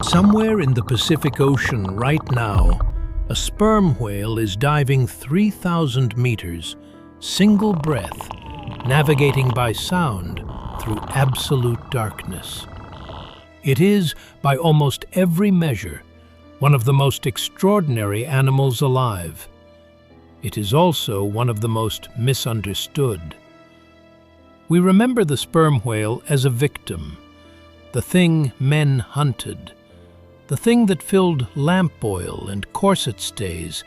Somewhere in the Pacific Ocean right now, a sperm whale is diving 3,000 meters, single breath, navigating by sound through absolute darkness. It is, by almost every measure, one of the most extraordinary animals alive. It is also one of the most misunderstood. We remember the sperm whale as a victim, the thing men hunted, the thing that filled lamp oil and corset stays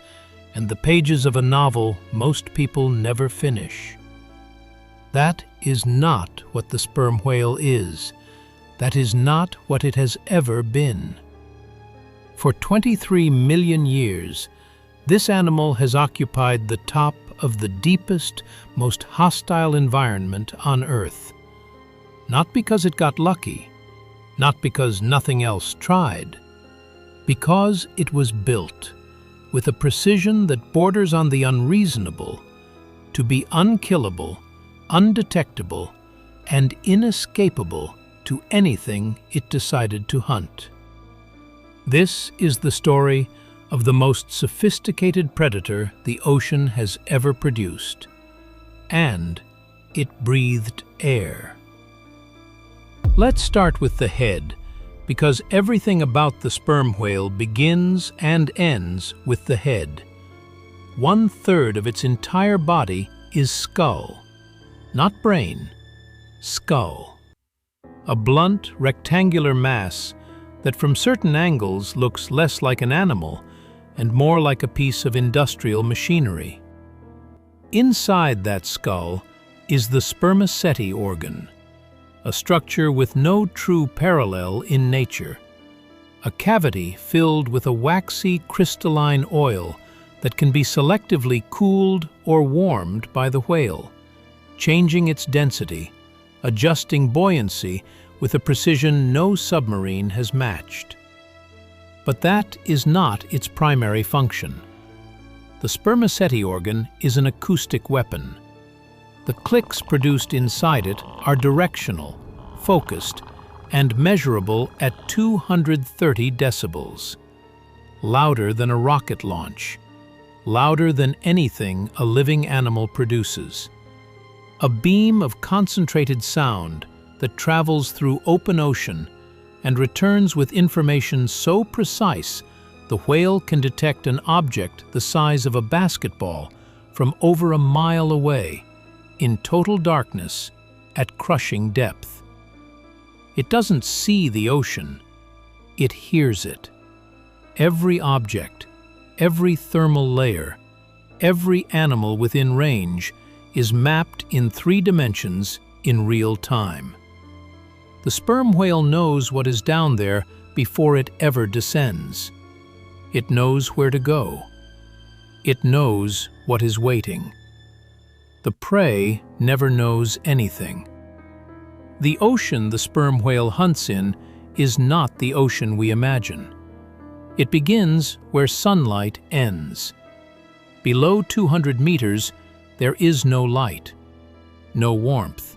and the pages of a novel most people never finish. That is not what the sperm whale is. That is not what it has ever been. For 23 million years, this animal has occupied the top of the deepest, most hostile environment on Earth. Not because it got lucky, not because nothing else tried, because it was built with a precision that borders on the unreasonable to be unkillable, undetectable, and inescapable to anything it decided to hunt. This is the story of the most sophisticated predator the ocean has ever produced. And it breathed air. Let's start with the head, because everything about the sperm whale begins and ends with the head. 1/3 of its entire body is skull. Not brain, skull. A blunt, rectangular mass that from certain angles looks less like an animal and more like a piece of industrial machinery. Inside that skull is the spermaceti organ, a structure with no true parallel in nature. A cavity filled with a waxy crystalline oil that can be selectively cooled or warmed by the whale, changing its density, adjusting buoyancy with a precision no submarine has matched. But that is not its primary function. The spermaceti organ is an acoustic weapon. The clicks produced inside it are directional, focused, and measurable at 230 decibels. Louder than a rocket launch, louder than anything a living animal produces. A beam of concentrated sound that travels through open ocean and returns with information so precise the whale can detect an object the size of a basketball from over a mile away, in total darkness, at crushing depth. It doesn't see the ocean, it hears it. Every object, every thermal layer, every animal within range is mapped in 3 dimensions in real time. The sperm whale knows what is down there before it ever descends. It knows where to go. It knows what is waiting. The prey never knows anything. The ocean the sperm whale hunts in is not the ocean we imagine. It begins where sunlight ends. Below 200 meters, there is no light, no warmth.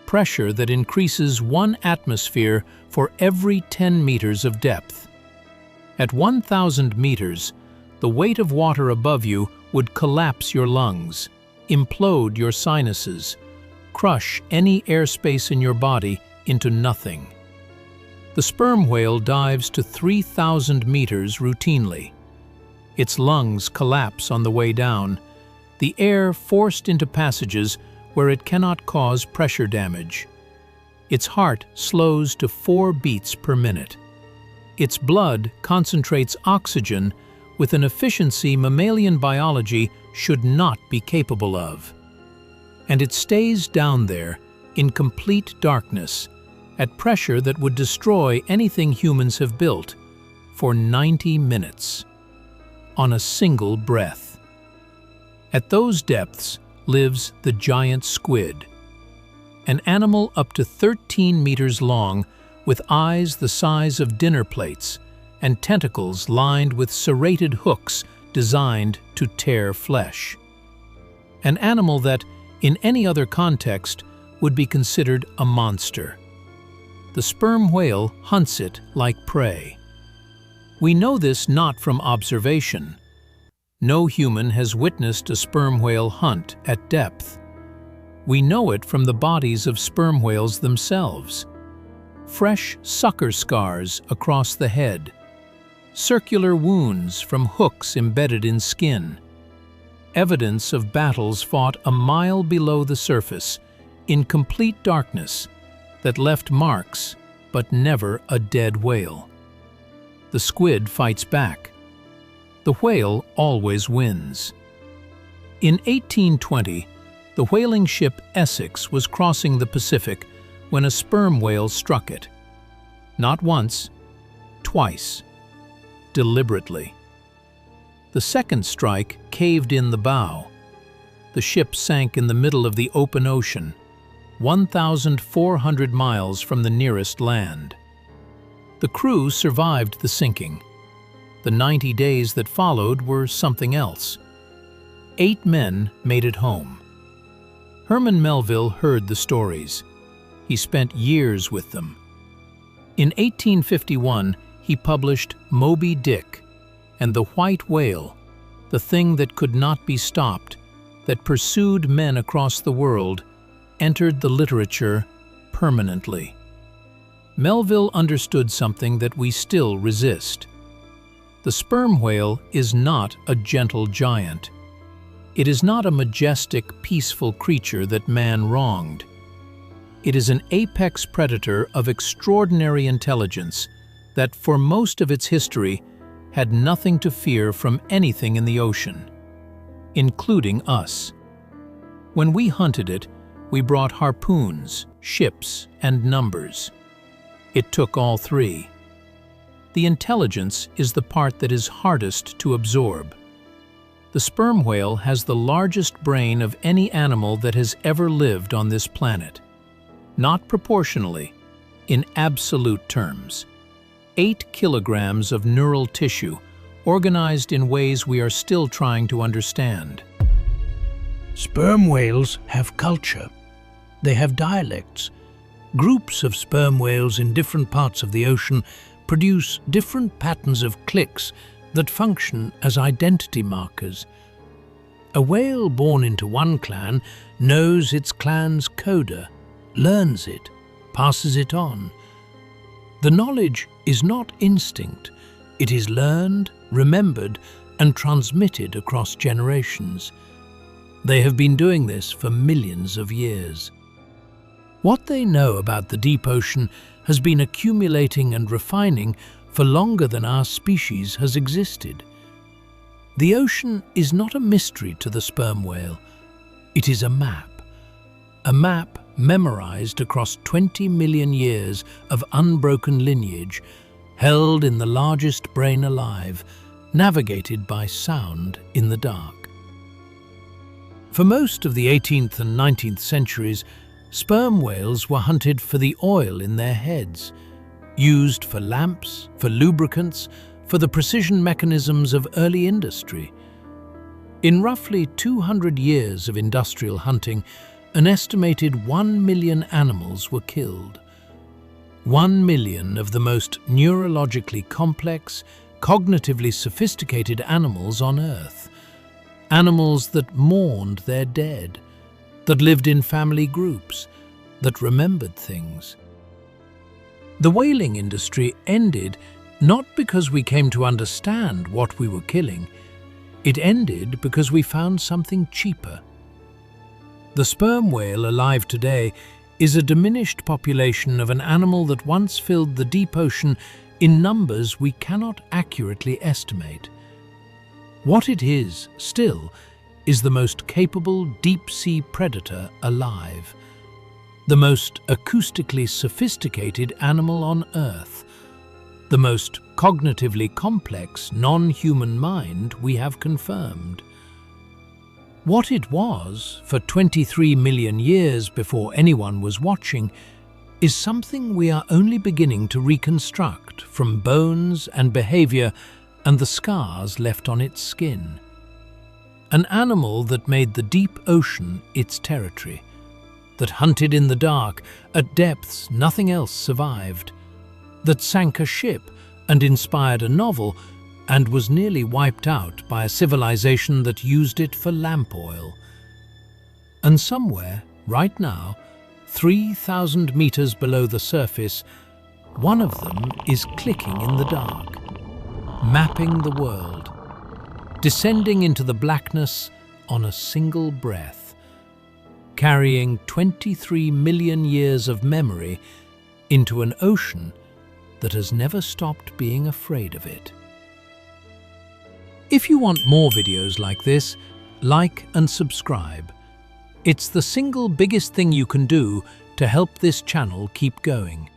Pressure that increases 1 atmosphere for every 10 meters of depth. At 1,000 meters, the weight of water above you would collapse your lungs, implode your sinuses, crush any airspace in your body into nothing. The sperm whale dives to 3,000 meters routinely. Its lungs collapse on the way down, the air forced into passages where it cannot cause pressure damage. Its heart slows to 4 beats per minute. Its blood concentrates oxygen with an efficiency mammalian biology should not be capable of. And it stays down there in complete darkness at pressure that would destroy anything humans have built for 90 minutes on a single breath. At those depths lives the giant squid, an animal up to 13 meters long with eyes the size of dinner plates and tentacles lined with serrated hooks designed to tear flesh. An animal that, in any other context, would be considered a monster. The sperm whale hunts it like prey, We know this not from observation. No human has witnessed a sperm whale hunt at depth. We know it from the bodies of sperm whales themselves. Fresh sucker scars across the head, circular wounds from hooks embedded in skin, evidence of battles fought a mile below the surface, in complete darkness, that left marks, but never a dead whale. The squid fights back. The whale always wins. In 1820, the whaling ship Essex was crossing the Pacific when a sperm whale struck it. Not once, twice. Deliberately. The second strike caved in the bow. The ship sank in the middle of the open ocean, 1,400 miles from the nearest land. The crew survived the sinking. The 90 days that followed were something else. 8 men made it home. Herman Melville heard the stories. He spent years with them. In 1851, he published Moby Dick and the White Whale, the thing that could not be stopped, that pursued men across the world, entered the literature permanently. Melville understood something that we still resist. The sperm whale is not a gentle giant. It is not a majestic, peaceful creature that man wronged. It is an apex predator of extraordinary intelligence that, for most of its history, had nothing to fear from anything in the ocean, including us. When we hunted it, we brought harpoons, ships, and numbers. It took all 3. The intelligence is the part that is hardest to absorb. The sperm whale has the largest brain of any animal that has ever lived on this planet. Not proportionally, in absolute terms. 8 kilograms of neural tissue, organized in ways we are still trying to understand. Sperm whales have culture. They have dialects. Groups of sperm whales in different parts of the ocean produce different patterns of clicks that function as identity markers. A whale born into one clan knows its clan's coda, learns it, passes it on. The knowledge is not instinct. It is learned, remembered, and transmitted across generations. They have been doing this for millions of years. What they know about the deep ocean has been accumulating and refining for longer than our species has existed. The ocean is not a mystery to the sperm whale. It is a map memorized across 20 million years of unbroken lineage, held in the largest brain alive, navigated by sound in the dark. For most of the 18th and 19th centuries, sperm whales were hunted for the oil in their heads, used for lamps, for lubricants, for the precision mechanisms of early industry. In roughly 200 years of industrial hunting, an estimated 1 million animals were killed. 1 million of the most neurologically complex, cognitively sophisticated animals on Earth. Animals that mourned their dead, that lived in family groups, that remembered things. The whaling industry ended not because we came to understand what we were killing. It ended because we found something cheaper. The sperm whale alive today is a diminished population of an animal that once filled the deep ocean in numbers we cannot accurately estimate. What it is, still, is the most capable deep-sea predator alive, the most acoustically sophisticated animal on Earth, the most cognitively complex non-human mind we have confirmed. What it was for 23 million years before anyone was watching is something we are only beginning to reconstruct from bones and behavior and the scars left on its skin. An animal that made the deep ocean its territory, that hunted in the dark at depths nothing else survived, that sank a ship and inspired a novel and was nearly wiped out by a civilization that used it for lamp oil. And somewhere, right now, 3,000 meters below the surface, one of them is clicking in the dark, mapping the world, descending into the blackness on a single breath, carrying 23 million years of memory into an ocean that has never stopped being afraid of it. If you want more videos like this, like and subscribe. It's the single biggest thing you can do to help this channel keep going.